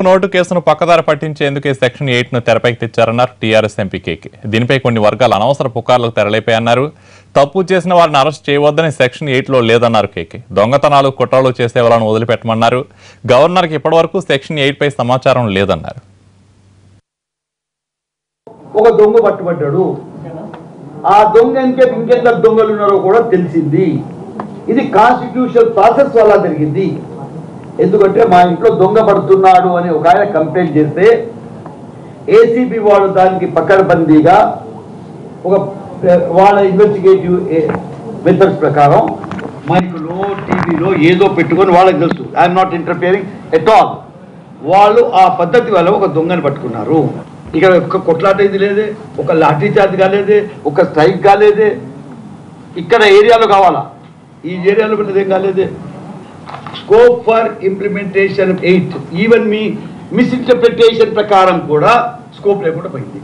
Note కేసును పక్కదారి పట్టించేందుకే section 8ను తెరపైకి తెచ్చారన్నారు టీఆర్ఎస్ ఎంపీ కేకే. దీనిపై కొన్ని వర్గాలు అనవసర పుకార్లకు తెరలేపాయన్నారు. తప్పు చేసిన వారిని అరెస్ట్ చేయవద్దని సెక్షన్ 8లో లేదన్నారు కేకే. దొంగతనాలు కుట్రలు చేసే వాళ్ళను వదిలిపెట్టమన్నారు. గవర్నర్కి ఇప్పటివరకు సెక్షన్ 8పై సమాచారం లేదన్నారు. ఒక దొంగ పట్టుబడ్డాడు. ఆ దొంగ ఇంకెంత దొంగలు ఉన్నారో కూడా తెలిసింది. ఇది కాన్స్టిట్యూషనల్ ప్రాసెస్ వల్ల జరిగింది. ఎందుకంటే మా ఇంట్లో దొంగ పడుతున్నాడు అని ఒక ఆయన కంప్లైంట్ చేస్తే ఏసీబీ వాళ్ళు దానికి పకడ్బందీగా ఒక వాళ్ళ ఇన్వెస్టిగేటివ్ మెథడ్స్ ప్రకారం మైకులో టీవీలో ఏదో పెట్టుకొని వాళ్ళకి తెలుసు. I'm not interfering at all. వాళ్ళు ఆ పద్ధతి వల్ల ఒక దొంగని పట్టుకున్నారు. ఇక్కడ ఒక కొట్లాట ఇది లేదే, ఒక లాఠీ చార్జ్ కాలేదే, ఒక స్ట్రైక్ కాలేదే. ఇక్కడ ఏరియాలో కావాలా, ఈ ఏరియాలో ఏం కాలేదే. స్కోప్ ఫర్ ఇంప్లిమెంటేషన్ 8 ఈవెన్ మీ మిస్ఇంటర్ప్రిటేషన్ ప్రకారం కూడా స్కోప్ లేకుండా పోయింది.